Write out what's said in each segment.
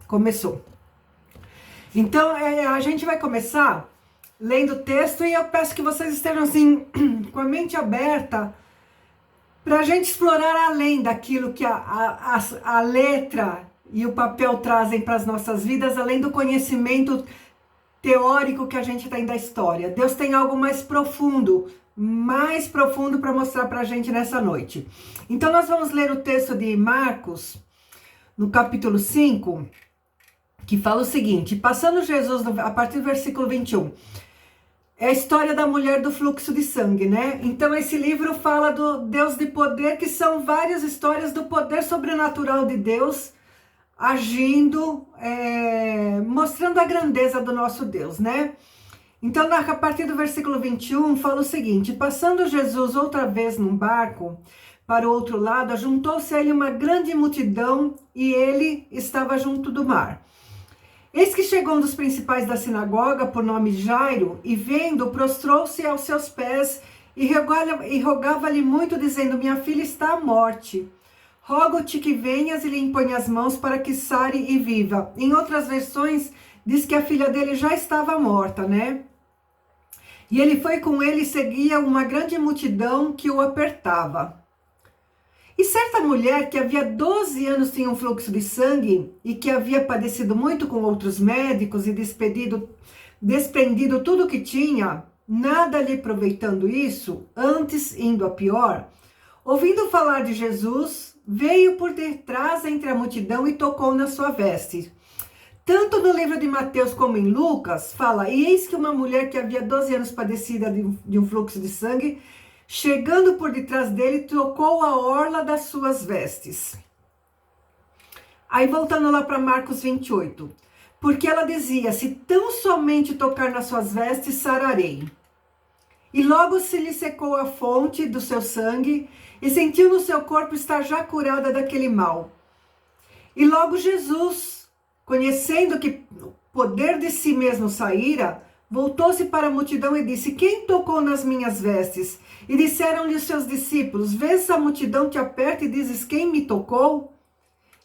Começou. Então, a gente vai começar lendo o texto e eu peço que vocês estejam assim, com a mente aberta, para a gente explorar além daquilo que a letra e o papel trazem para as nossas vidas, além do conhecimento teórico que a gente tem da história. Deus tem algo mais profundo para mostrar para a gente nessa noite. Então nós vamos ler o texto de Marcos, no capítulo 5, que fala o seguinte: passando Jesus, a partir do versículo 21, é a história da mulher do fluxo de sangue, né? Então esse livro fala do Deus de poder, que são várias histórias do poder sobrenatural de Deus, agindo, mostrando a grandeza do nosso Deus, né? Então, a partir do versículo 21, fala o seguinte: passando Jesus outra vez num barco para o outro lado, juntou-se a ele uma grande multidão e ele estava junto do mar. Eis que chegou um dos principais da sinagoga, por nome Jairo, e vendo, prostrou-se aos seus pés e rogava-lhe muito, dizendo: minha filha está à morte. Rogo-te que venhas e lhe impõe as mãos para que sare e viva. Em outras versões, diz que a filha dele já estava morta, né? E ele foi com ele e seguia uma grande multidão que o apertava. E certa mulher que havia 12 anos tinha um fluxo de sangue e que havia padecido muito com outros médicos e desprendido tudo o que tinha, nada lhe aproveitando isso, antes indo a pior, ouvindo falar de Jesus, veio por detrás entre a multidão e tocou na sua veste. Tanto no livro de Mateus como em Lucas, fala: e eis que uma mulher que havia 12 anos padecida de um fluxo de sangue, chegando por detrás dele, tocou a orla das suas vestes. Aí voltando lá para Marcos 28, porque ela dizia: se tão somente tocar nas suas vestes, sararei. E logo se lhe secou a fonte do seu sangue, e sentiu no seu corpo estar já curada daquele mal. E logo Jesus, conhecendo que o poder de si mesmo saíra, voltou-se para a multidão e disse: quem tocou nas minhas vestes? E disseram-lhe os seus discípulos: vês a multidão te aperta e dizes: quem me tocou?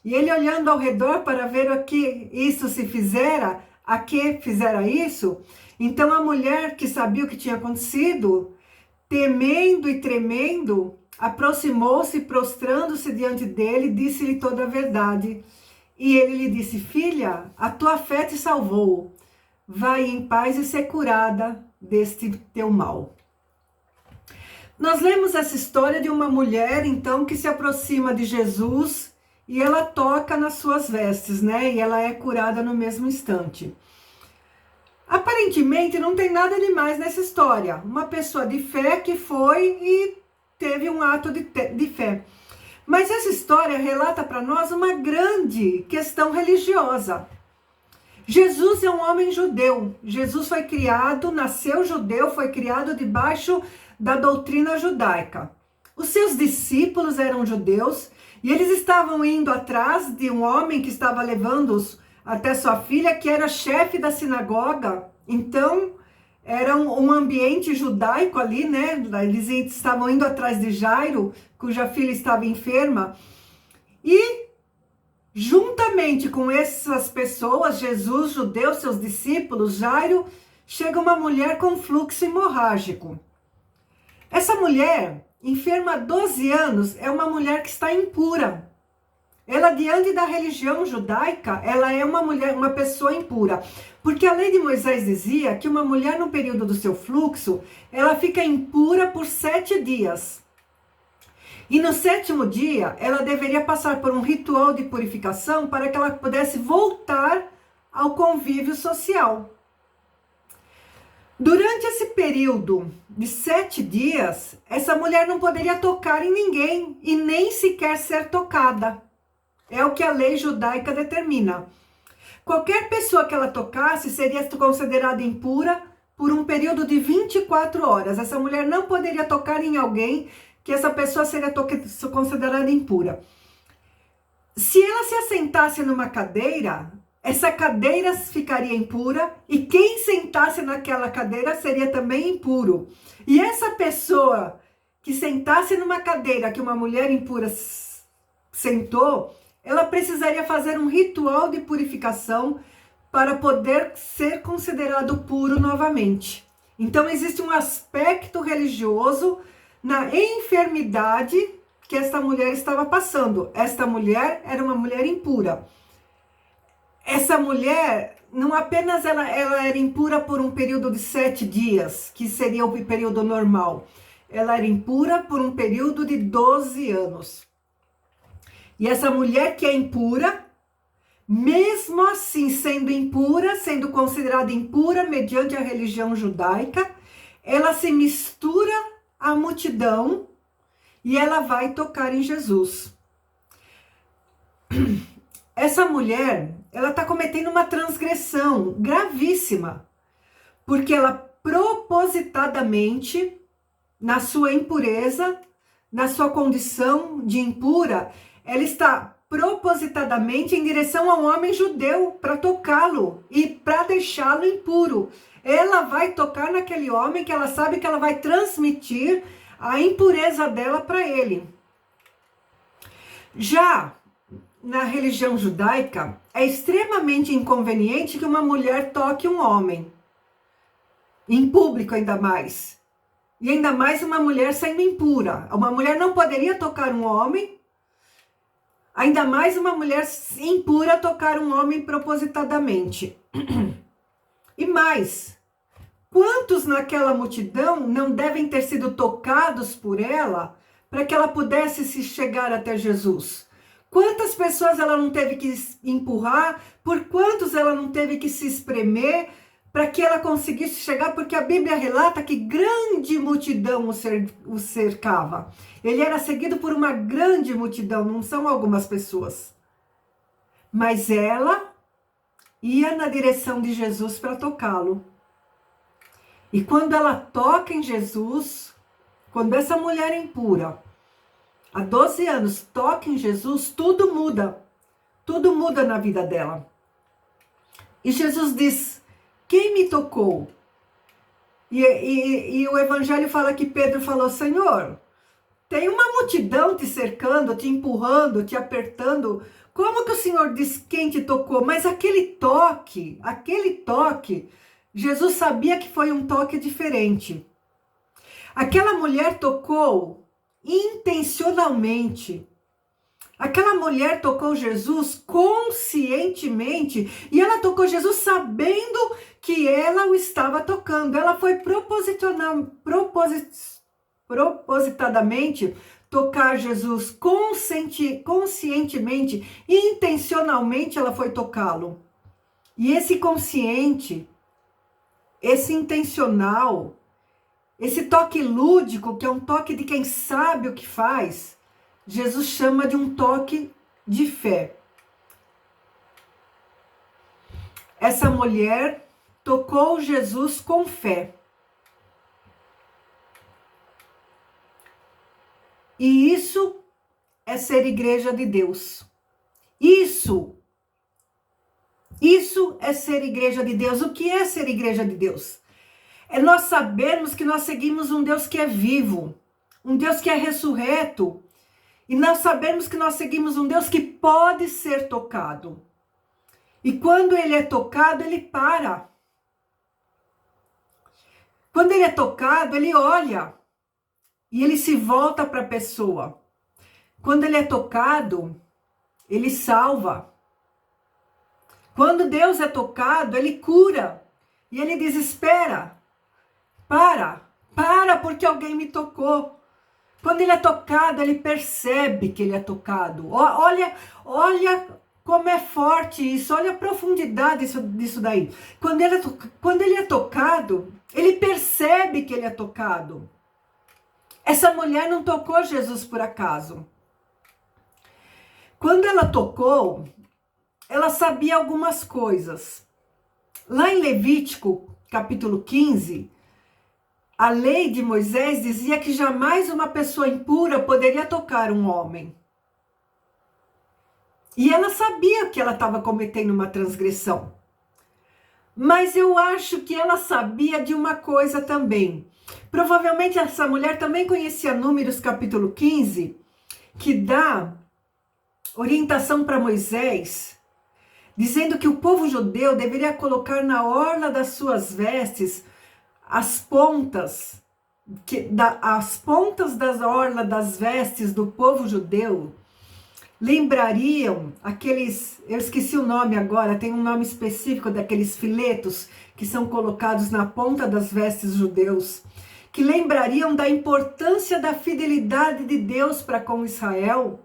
E ele, olhando ao redor para ver a que isso se fizera, a que fizera isso, então a mulher, que sabia o que tinha acontecido, temendo e tremendo, aproximou-se, prostrando-se diante dele, disse-lhe toda a verdade. E ele lhe disse: filha, a tua fé te salvou. Vai em paz e ser curada deste teu mal. Nós lemos essa história de uma mulher, então, que se aproxima de Jesus e ela toca nas suas vestes, né? E ela é curada no mesmo instante. Aparentemente não tem nada demais nessa história. Uma pessoa de fé que foi e teve um ato de fé. Mas essa história relata para nós uma grande questão religiosa. Jesus é um homem judeu. Jesus foi criado, nasceu judeu, foi criado debaixo da doutrina judaica. Os seus discípulos eram judeus e eles estavam indo atrás de um homem que estava levando-os até sua filha, que era chefe da sinagoga. Então, era um ambiente judaico ali, né? Eles estavam indo atrás de Jairo, cuja filha estava enferma. E, juntamente com essas pessoas, Jesus, judeu, seus discípulos, Jairo, chega uma mulher com fluxo hemorrágico. Essa mulher, enferma há 12 anos, é uma mulher que está impura. Ela, diante da religião judaica, ela é uma pessoa impura. Porque a lei de Moisés dizia que uma mulher, no período do seu fluxo, ela fica impura por 7 dias. E no 7º dia, ela deveria passar por um ritual de purificação para que ela pudesse voltar ao convívio social. Durante esse período de 7 dias, essa mulher não poderia tocar em ninguém e nem sequer ser tocada. É o que a lei judaica determina. Qualquer pessoa que ela tocasse seria considerada impura por um período de 24 horas. Essa mulher não poderia tocar em alguém, que essa pessoa seria considerada impura. Se ela se assentasse numa cadeira, essa cadeira ficaria impura e quem sentasse naquela cadeira seria também impuro. E essa pessoa que sentasse numa cadeira que uma mulher impura sentou, ela precisaria fazer um ritual de purificação para poder ser considerado puro novamente. Então existe um aspecto religioso na enfermidade que esta mulher estava passando. Esta mulher era uma mulher impura. Essa mulher, não apenas ela era impura por um período de 7 dias, que seria o período normal. Ela era impura por um período de 12 anos. E essa mulher que é impura, mesmo assim sendo impura, sendo considerada impura mediante a religião judaica, ela se mistura à multidão e ela vai tocar em Jesus. Essa mulher, ela está cometendo uma transgressão gravíssima, porque ela propositadamente, na sua impureza, na sua condição de impura, ela está propositadamente em direção a um homem judeu para tocá-lo e para deixá-lo impuro. Ela vai tocar naquele homem que ela sabe que ela vai transmitir a impureza dela para ele. Já na religião judaica, é extremamente inconveniente que uma mulher toque um homem, em público ainda mais. E ainda mais uma mulher sendo impura. Uma mulher não poderia tocar um homem, ainda mais uma mulher impura tocar um homem propositadamente. E mais, quantos naquela multidão não devem ter sido tocados por ela para que ela pudesse se chegar até Jesus? Quantas pessoas ela não teve que empurrar, por quantos ela não teve que se espremer para que ela conseguisse chegar, porque a Bíblia relata que grande multidão o cercava. Ele era seguido por uma grande multidão, não são algumas pessoas. Mas ela ia na direção de Jesus para tocá-lo. E quando ela toca em Jesus, quando essa mulher impura, há 12 anos, toca em Jesus, tudo muda. Tudo muda na vida dela. E Jesus diz: quem me tocou? E o evangelho fala que Pedro falou: Senhor, tem uma multidão te cercando, te empurrando, te apertando. Como que o Senhor diz quem te tocou? Mas aquele toque, Jesus sabia que foi um toque diferente. Aquela mulher tocou intencionalmente. Aquela mulher tocou Jesus conscientemente e ela tocou Jesus sabendo que ela o estava tocando. Ela foi propositadamente tocar Jesus conscientemente, intencionalmente ela foi tocá-lo. E esse consciente, esse intencional, esse toque lúdico, que é um toque de quem sabe o que faz, Jesus chama de um toque de fé. Essa mulher tocou Jesus com fé. E isso é ser igreja de Deus. Isso é ser igreja de Deus. O que é ser igreja de Deus? É nós sabermos que nós seguimos um Deus que é vivo, um Deus que é ressurreto, e nós sabemos que nós seguimos um Deus que pode ser tocado. E quando ele é tocado, ele para. Quando ele é tocado, ele olha e ele se volta para a pessoa. Quando ele é tocado, ele salva. Quando Deus é tocado, ele cura. E ele diz: espera, para porque alguém me tocou. Quando ele é tocado, ele percebe que ele é tocado. Olha como é forte isso, olha a profundidade disso daí. Quando ele é tocado, ele percebe que ele é tocado. Essa mulher não tocou Jesus por acaso. Quando ela tocou, ela sabia algumas coisas. Lá em Levítico, capítulo 15, a lei de Moisés dizia que jamais uma pessoa impura poderia tocar um homem. E ela sabia que ela estava cometendo uma transgressão. Mas eu acho que ela sabia de uma coisa também. Provavelmente essa mulher também conhecia Números capítulo 15, que dá orientação para Moisés, dizendo que o povo judeu deveria colocar na orla das suas vestes as pontas, as pontas das orlas das vestes do povo judeu lembrariam aqueles, eu esqueci o nome agora, tem um nome específico daqueles filetos que são colocados na ponta das vestes judeus, que lembrariam da importância da fidelidade de Deus para com Israel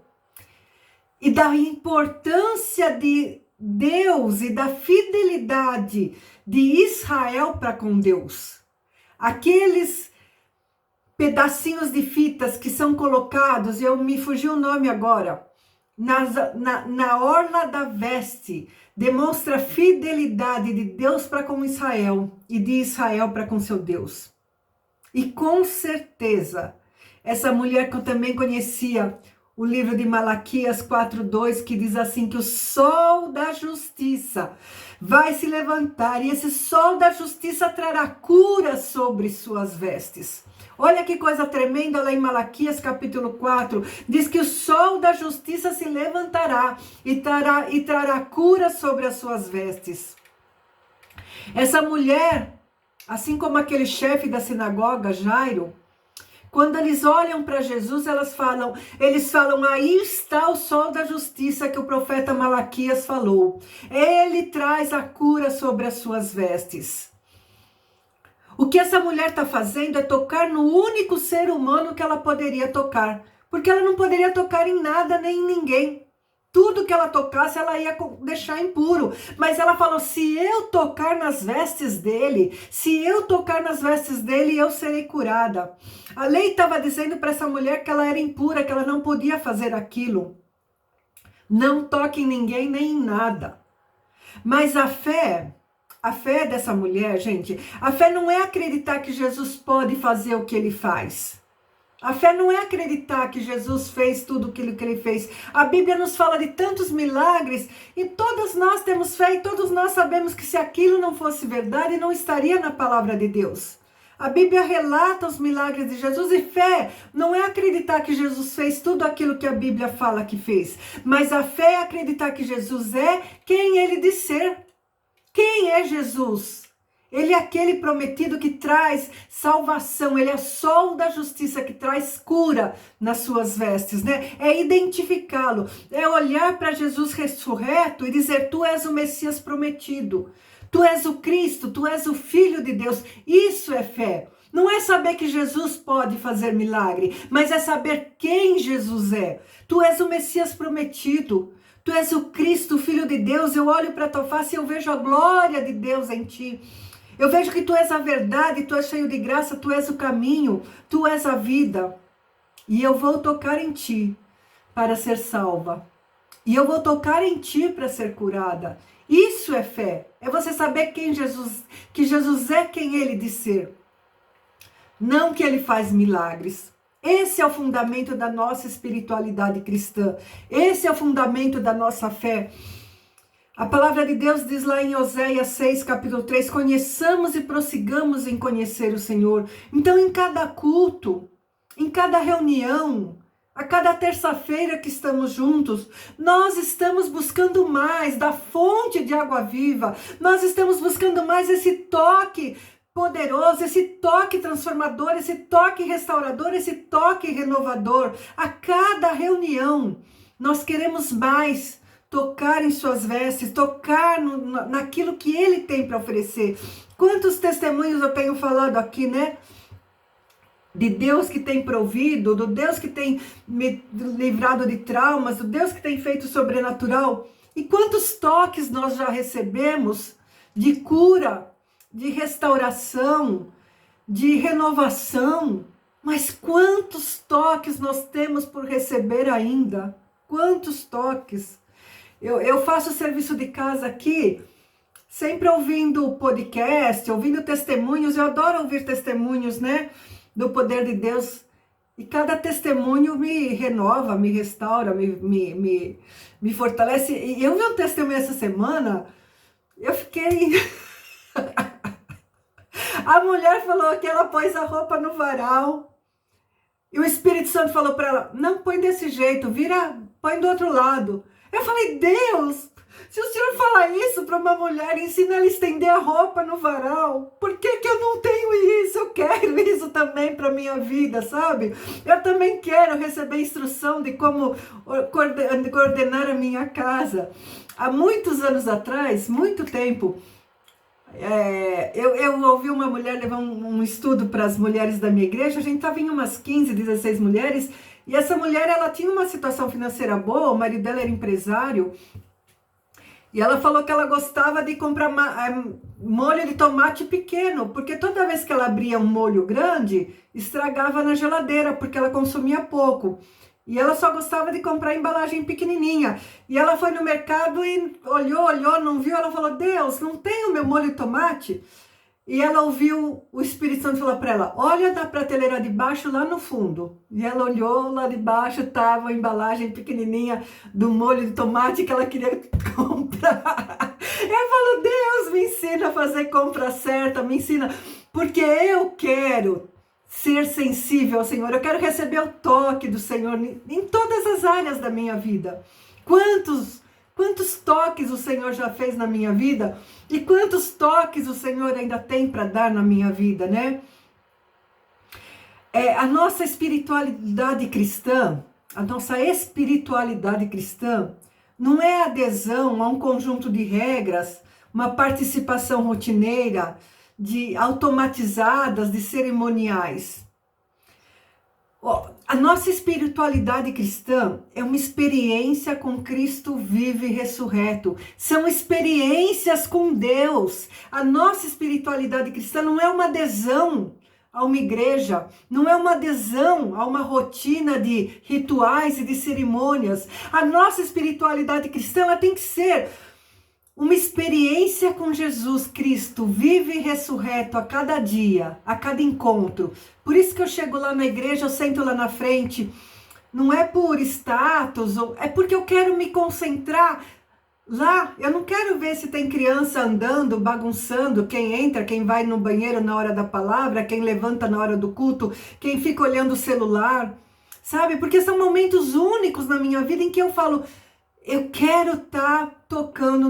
e da importância de Deus e da fidelidade de Israel para com Deus. Aqueles pedacinhos de fitas que são colocados, me fugiu o nome agora, na orla da veste, demonstra a fidelidade de Deus para com Israel e de Israel para com seu Deus. E com certeza, essa mulher que eu também conhecia, o livro de Malaquias 4:2, que diz assim, que o sol da justiça vai se levantar, e esse sol da justiça trará cura sobre suas vestes. Olha que coisa tremenda lá em Malaquias capítulo 4, diz que o sol da justiça se levantará e trará cura sobre as suas vestes. Essa mulher, assim como aquele chefe da sinagoga, Jairo, quando eles olham para Jesus, eles falam, aí está o sol da justiça que o profeta Malaquias falou. Ele traz a cura sobre as suas vestes. O que essa mulher está fazendo é tocar no único ser humano que ela poderia tocar. Porque ela não poderia tocar em nada nem em ninguém. Tudo que ela tocasse, ela ia deixar impuro. Mas ela falou, se eu tocar nas vestes dele, eu serei curada. A lei estava dizendo para essa mulher que ela era impura, que ela não podia fazer aquilo. Não toque em ninguém nem em nada. Mas a fé dessa mulher, gente, a fé não é acreditar que Jesus pode fazer o que ele faz. A fé não é acreditar que Jesus fez tudo aquilo que ele fez. A Bíblia nos fala de tantos milagres e todos nós temos fé e todos nós sabemos que se aquilo não fosse verdade, não estaria na palavra de Deus. A Bíblia relata os milagres de Jesus e fé não é acreditar que Jesus fez tudo aquilo que a Bíblia fala que fez. Mas a fé é acreditar que Jesus é quem ele diz ser. Quem é Jesus? Ele é aquele prometido que traz salvação, ele é o sol da justiça que traz cura nas suas vestes, né? É identificá-lo, é olhar para Jesus ressurreto e dizer, tu és o Messias prometido, tu és o Cristo, tu és o Filho de Deus. Isso é fé. Não é saber que Jesus pode fazer milagre, mas é saber quem Jesus é. Tu és o Messias prometido. Tu és o Cristo, o Filho de Deus. Eu olho para a tua face e eu vejo a glória de Deus em ti. Eu vejo que tu és a verdade, tu és cheio de graça, tu és o caminho, tu és a vida. E eu vou tocar em ti para ser salva. E eu vou tocar em ti para ser curada. Isso é fé. É você saber que Jesus é quem ele diz ser. Não que ele faz milagres. Esse é o fundamento da nossa espiritualidade cristã. Esse é o fundamento da nossa fé. A palavra de Deus diz lá em Oséias 6, capítulo 3, conheçamos e prossigamos em conhecer o Senhor. Então, em cada culto, em cada reunião, a cada terça-feira que estamos juntos, nós estamos buscando mais da fonte de água viva. Nós estamos buscando mais esse toque poderoso, esse toque transformador, esse toque restaurador, esse toque renovador. A cada reunião, nós queremos mais tocar em suas vestes, tocar naquilo que ele tem para oferecer. Quantos testemunhos eu tenho falado aqui, né? De Deus que tem provido, do Deus que tem me livrado de traumas, do Deus que tem feito sobrenatural. E quantos toques nós já recebemos de cura, de restauração, de renovação. Mas quantos toques nós temos por receber ainda? Quantos toques? Eu faço serviço de casa aqui, sempre ouvindo podcast, ouvindo testemunhos. Eu adoro ouvir testemunhos, né? Do poder de Deus. E cada testemunho me renova, me restaura, me fortalece. E eu vi um testemunho essa semana, eu fiquei... A mulher falou que ela pôs a roupa no varal. E o Espírito Santo falou para ela, não, põe desse jeito, vira, põe do outro lado. Eu falei, Deus, se o Senhor falar isso para uma mulher, ensina ela a estender a roupa no varal, por que que eu não tenho isso? Eu quero isso também para minha vida, sabe? Eu também quero receber instrução de como coordenar a minha casa. Há muitos anos atrás, muito tempo, eu ouvi uma mulher levar um estudo para as mulheres da minha igreja, a gente estava em umas 15, 16 mulheres, e essa mulher, ela tinha uma situação financeira boa, o marido dela era empresário, e ela falou que ela gostava de comprar molho de tomate pequeno, porque toda vez que ela abria um molho grande, estragava na geladeira, porque ela consumia pouco. E ela só gostava de comprar embalagem pequenininha. E ela foi no mercado e olhou, não viu. Ela falou, Deus, não tem o meu molho de tomate? E ela ouviu o Espírito Santo falar para ela, olha da prateleira de baixo lá no fundo. E ela olhou lá de baixo, estava a embalagem pequenininha do molho de tomate que ela queria comprar. Eu falo, Deus, me ensina a fazer compra certa, me ensina. Porque eu quero ser sensível ao Senhor, eu quero receber o toque do Senhor em todas as áreas da minha vida. Quantos toques o Senhor já fez na minha vida e quantos toques o Senhor ainda tem para dar na minha vida, né? A nossa espiritualidade cristã, não é adesão a um conjunto de regras, uma participação rotineira, automatizadas, de cerimoniais. A nossa espiritualidade cristã é uma experiência com Cristo vivo e ressurreto. São experiências com Deus. A nossa espiritualidade cristã não é uma adesão a uma igreja, não é uma adesão a uma rotina de rituais e de cerimônias. A nossa espiritualidade cristã, ela tem que ser uma experiência com Jesus Cristo, vivo e ressurreto a cada dia, a cada encontro. Por isso que eu chego lá na igreja, eu sento lá na frente, não é por status, é porque eu quero me concentrar lá. Eu não quero ver se tem criança andando, bagunçando, quem entra, quem vai no banheiro na hora da palavra, quem levanta na hora do culto, quem fica olhando o celular, sabe? Porque são momentos únicos na minha vida em que eu falo, eu quero estar tocando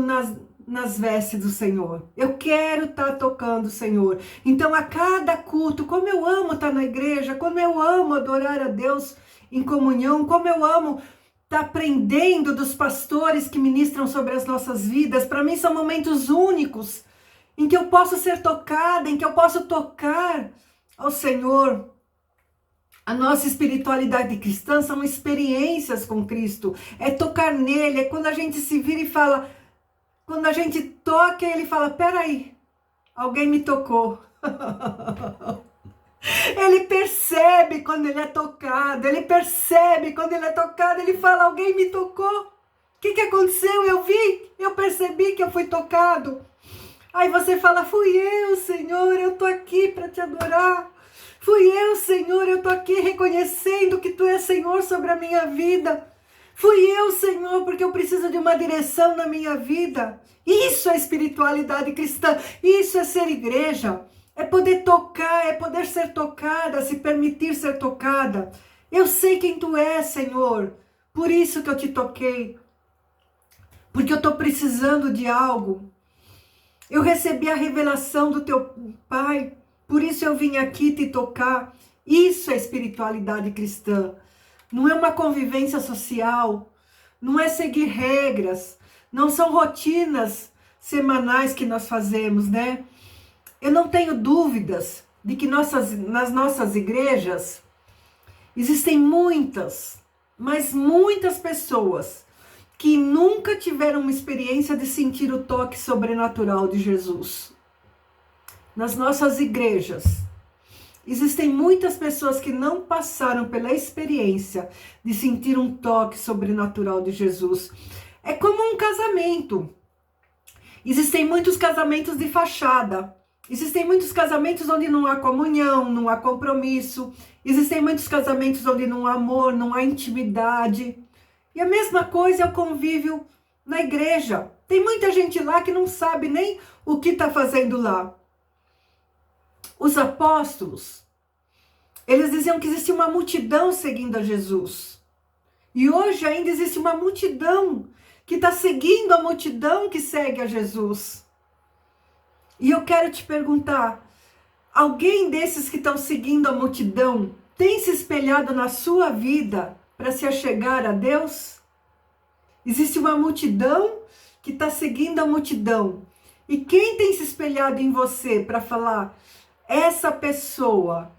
nas vestes do Senhor. Eu quero estar tocando o Senhor. Então, a cada culto, como eu amo estar na igreja, como eu amo adorar a Deus em comunhão, como eu amo estar aprendendo dos pastores que ministram sobre as nossas vidas. Para mim, são momentos únicos em que eu posso ser tocada, em que eu posso tocar ao Senhor. A nossa espiritualidade cristã são experiências com Cristo, é tocar nele, é quando a gente se vira e fala, quando a gente toca, ele fala, peraí, alguém me tocou. Ele percebe quando ele é tocado, ele fala, alguém me tocou. O que aconteceu? Eu percebi que eu fui tocado. Aí você fala, fui eu, Senhor, eu tô aqui para te adorar. Fui eu, Senhor, eu tô aqui reconhecendo que Tu és Senhor sobre a minha vida. Fui eu, Senhor, porque eu preciso de uma direção na minha vida. Isso é espiritualidade cristã, isso é ser igreja. É poder tocar, é poder ser tocada, se permitir ser tocada. Eu sei quem Tu és, Senhor, por isso que eu te toquei. Porque eu tô precisando de algo. Eu recebi a revelação do Teu Pai. Por isso eu vim aqui te tocar. Isso é espiritualidade cristã. Não é uma convivência social. Não é seguir regras. Não são rotinas semanais que nós fazemos, né? Eu não tenho dúvidas de que nas nossas igrejas existem muitas, mas muitas pessoas que nunca tiveram uma experiência de sentir o toque sobrenatural de Jesus. Nas nossas igrejas, existem muitas pessoas que não passaram pela experiência de sentir um toque sobrenatural de Jesus. É como um casamento. Existem muitos casamentos de fachada. Existem muitos casamentos onde não há comunhão, não há compromisso. Existem muitos casamentos onde não há amor, não há intimidade. E a mesma coisa é o convívio na igreja. Tem muita gente lá que não sabe nem o que está fazendo lá. Os apóstolos, Eles diziam que existia uma multidão seguindo a Jesus. E hoje ainda existe uma multidão que está seguindo a multidão que segue a Jesus. E eu quero te perguntar, alguém desses que estão seguindo a multidão tem se espelhado na sua vida para se achegar a Deus? Existe uma multidão que está seguindo a multidão. E quem tem se espelhado em você para falar, essa pessoa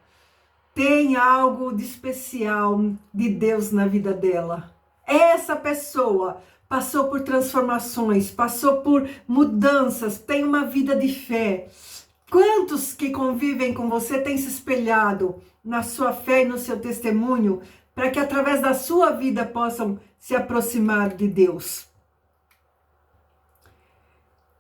tem algo de especial de Deus na vida dela. Essa pessoa passou por transformações, passou por mudanças, tem uma vida de fé. Quantos que convivem com você têm se espelhado na sua fé e no seu testemunho para que através da sua vida possam se aproximar de Deus?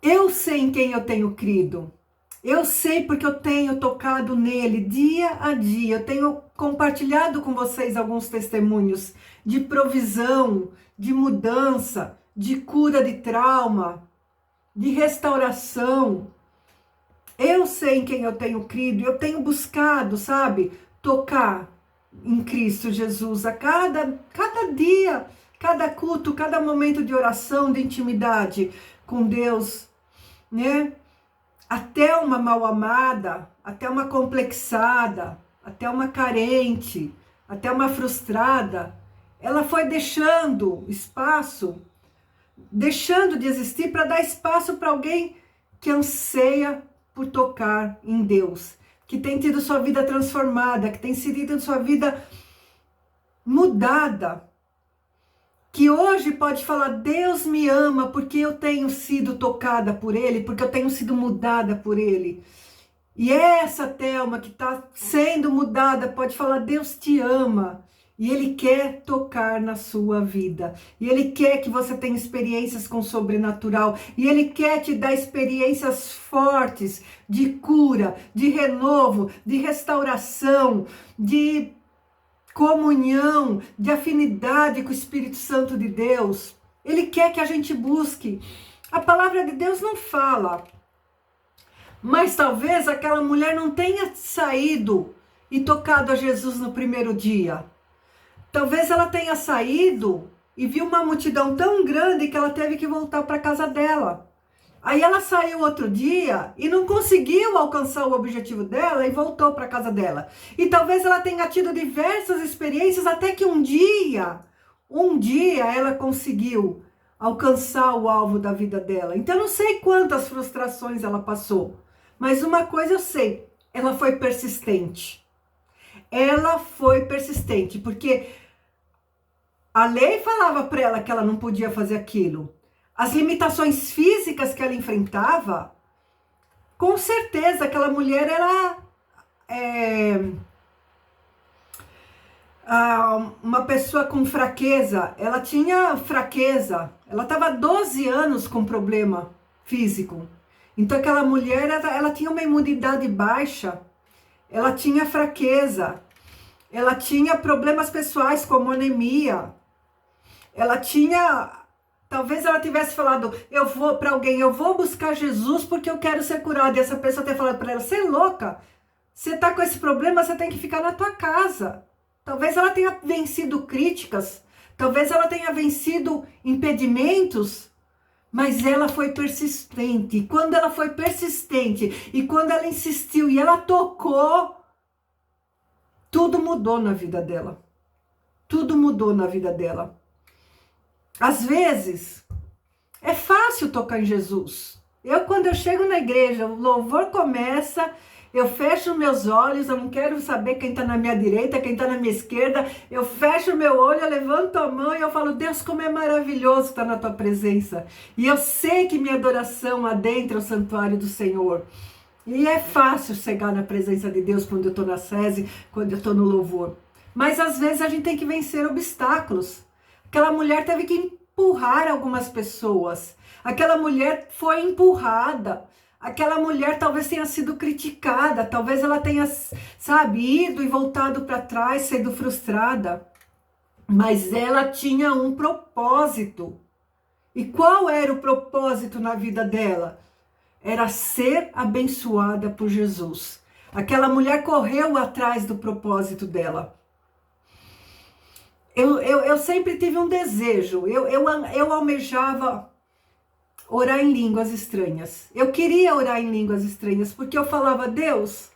Eu sei em quem eu tenho crido. Eu sei porque eu tenho tocado nele dia a dia. Eu tenho compartilhado com vocês alguns testemunhos de provisão, de mudança, de cura de trauma, de restauração. Eu sei em quem eu tenho crido. Eu tenho buscado, sabe, tocar em Cristo Jesus a cada dia, cada culto, cada momento de oração, de intimidade com Deus, né? Até uma mal amada, até uma complexada, até uma carente, até uma frustrada, ela foi deixando espaço, deixando de existir para dar espaço para alguém que anseia por tocar em Deus, que tem tido sua vida transformada, que tem tido sua vida mudada, que hoje pode falar, Deus me ama porque eu tenho sido tocada por Ele, porque eu tenho sido mudada por Ele. E essa Thelma que está sendo mudada pode falar, Deus te ama. E Ele quer tocar na sua vida. E Ele quer que você tenha experiências com o sobrenatural. E Ele quer te dar experiências fortes de cura, de renovo, de restauração, de comunhão, de afinidade com o Espírito Santo de Deus. Ele quer que a gente busque. A palavra de Deus não fala, mas talvez aquela mulher não tenha saído e tocado a Jesus no primeiro dia. Talvez ela tenha saído e viu uma multidão tão grande que ela teve que voltar para casa dela. Aí ela saiu outro dia e não conseguiu alcançar o objetivo dela e voltou para casa dela. E talvez ela tenha tido diversas experiências até que um dia ela conseguiu alcançar o alvo da vida dela. Então eu não sei quantas frustrações ela passou, mas uma coisa eu sei, ela foi persistente. Ela foi persistente, porque a lei falava para ela que ela não podia fazer aquilo. As limitações físicas que ela enfrentava, com certeza aquela mulher era uma pessoa com fraqueza. Ela tinha fraqueza, ela estava 12 anos com problema físico. Então aquela mulher, ela tinha uma imunidade baixa, ela tinha fraqueza, ela tinha problemas pessoais como anemia, ela tinha... Talvez ela tivesse falado, eu vou buscar Jesus porque eu quero ser curada. E essa pessoa ter falado para ela, você é louca? Você tá com esse problema, você tem que ficar na tua casa. Talvez ela tenha vencido críticas, talvez ela tenha vencido impedimentos, mas ela foi persistente. E quando ela foi persistente, e quando ela insistiu, e ela tocou, tudo mudou na vida dela. Tudo mudou na vida dela. Às vezes, é fácil tocar em Jesus. Quando eu chego na igreja, o louvor começa, eu fecho meus olhos, eu não quero saber quem está na minha direita, quem está na minha esquerda. Eu fecho meu olho, eu levanto a mão e eu falo, Deus, como é maravilhoso estar na tua presença. E eu sei que minha adoração adentra o santuário do Senhor. E é fácil chegar na presença de Deus quando eu estou na sese, quando eu estou no louvor. Mas às vezes a gente tem que vencer obstáculos. Aquela mulher teve que empurrar algumas pessoas. Aquela mulher foi empurrada. Aquela mulher talvez tenha sido criticada. Talvez ela tenha, ido e voltado para trás, sendo frustrada. Mas ela tinha um propósito. E qual era o propósito na vida dela? Era ser abençoada por Jesus. Aquela mulher correu atrás do propósito dela. Eu sempre tive um desejo, eu almejava orar em línguas estranhas. Eu queria orar em línguas estranhas, porque eu falava, Deus,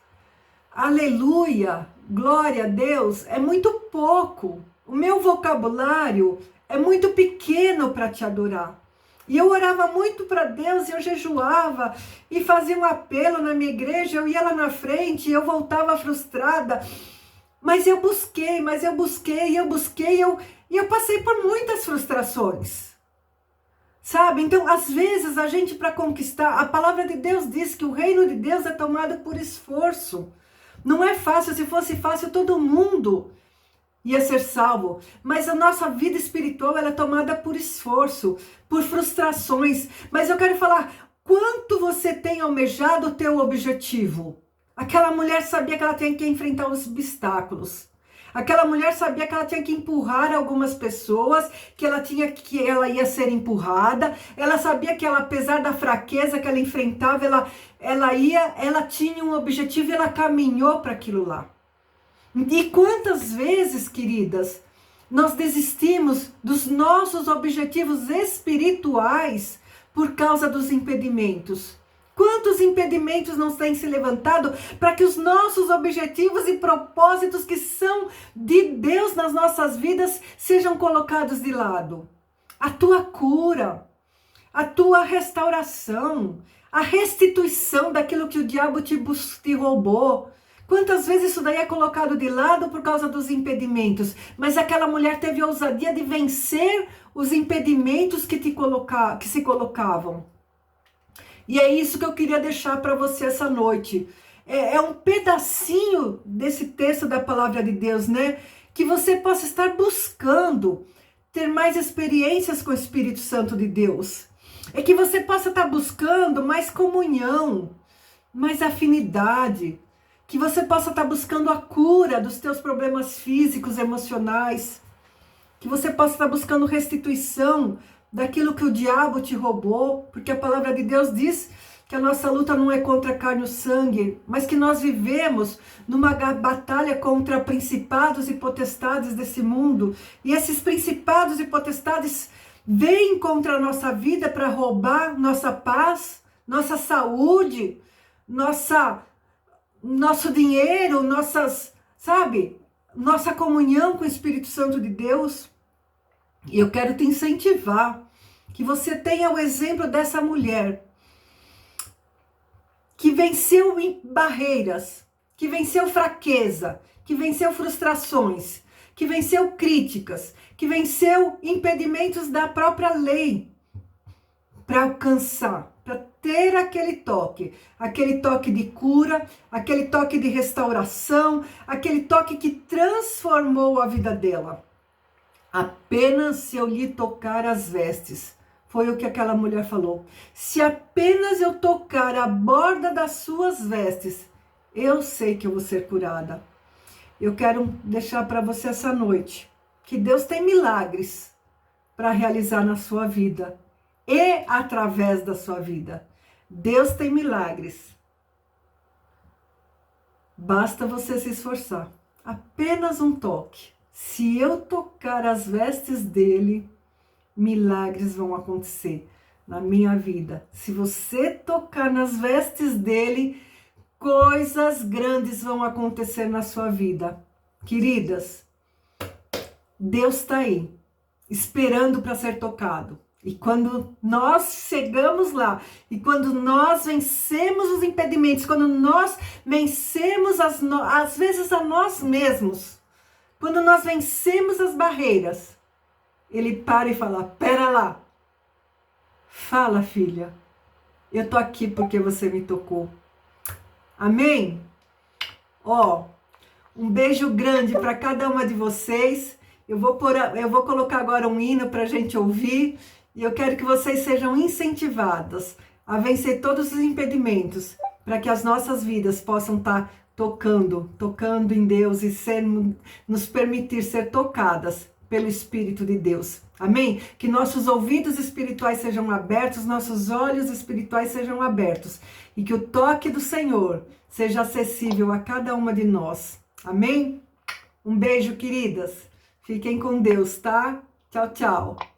aleluia, glória a Deus, é muito pouco. O meu vocabulário é muito pequeno para te adorar. E eu orava muito para Deus, e eu jejuava, e fazia um apelo na minha igreja, eu ia lá na frente, e eu voltava frustrada. Mas eu busquei, e eu passei por muitas frustrações. Sabe? Então, às vezes, a gente, para conquistar, a palavra de Deus diz que o reino de Deus é tomado por esforço. Não é fácil, se fosse fácil, todo mundo ia ser salvo. Mas a nossa vida espiritual, ela é tomada por esforço, por frustrações. Mas eu quero falar, quanto você tem almejado o teu objetivo? Aquela mulher sabia que ela tinha que enfrentar os obstáculos. Aquela mulher sabia que ela tinha que empurrar algumas pessoas, que ela ia ser empurrada. Ela sabia que ela, apesar da fraqueza que ela enfrentava, ela tinha um objetivo e ela caminhou para aquilo lá. E quantas vezes, queridas, nós desistimos dos nossos objetivos espirituais por causa dos impedimentos? Quantos impedimentos não têm se levantado para que os nossos objetivos e propósitos que são de Deus nas nossas vidas sejam colocados de lado? A tua cura, a tua restauração, a restituição daquilo que o diabo te roubou. Quantas vezes isso daí é colocado de lado por causa dos impedimentos? Mas aquela mulher teve a ousadia de vencer os impedimentos que se colocavam. E é isso que eu queria deixar para você essa noite. É um pedacinho desse texto da palavra de Deus, né? Que você possa estar buscando ter mais experiências com o Espírito Santo de Deus. É que você possa estar buscando mais comunhão, mais afinidade. Que você possa estar buscando a cura dos teus problemas físicos, emocionais. Que você possa estar buscando restituição daquilo que o diabo te roubou, porque a palavra de Deus diz que a nossa luta não é contra carne ou sangue, mas que nós vivemos numa batalha contra principados e potestades desse mundo, e esses principados e potestades vêm contra a nossa vida para roubar nossa paz, nossa saúde, nosso dinheiro, nossa comunhão com o Espírito Santo de Deus. E eu quero te incentivar que você tenha o exemplo dessa mulher que venceu barreiras, que venceu fraqueza, que venceu frustrações, que venceu críticas, que venceu impedimentos da própria lei para alcançar, para ter aquele toque de cura, aquele toque de restauração, aquele toque que transformou a vida dela. Apenas se eu lhe tocar as vestes, foi o que aquela mulher falou. Se apenas eu tocar a borda das suas vestes, eu sei que eu vou ser curada. Eu quero deixar para você essa noite que Deus tem milagres para realizar na sua vida e através da sua vida. Deus tem milagres. Basta você se esforçar. Apenas um toque. Se eu tocar as vestes dele, milagres vão acontecer na minha vida. Se você tocar nas vestes dele, coisas grandes vão acontecer na sua vida. Queridas, Deus está aí, esperando para ser tocado. E quando nós chegamos lá, e quando nós vencemos os impedimentos, quando nós vencemos às vezes a nós mesmos, quando nós vencemos as barreiras, ele para e fala, pera lá, fala filha, eu tô aqui porque você me tocou. Amém? Ó, um beijo grande para cada uma de vocês. Eu vou colocar agora um hino para a gente ouvir, e eu quero que vocês sejam incentivadas a vencer todos os impedimentos, para que as nossas vidas possam estar tocando em Deus e nos permitir ser tocadas pelo Espírito de Deus. Amém? Que nossos ouvidos espirituais sejam abertos, nossos olhos espirituais sejam abertos e que o toque do Senhor seja acessível a cada uma de nós. Amém? Um beijo, queridas. Fiquem com Deus, tá? Tchau, tchau.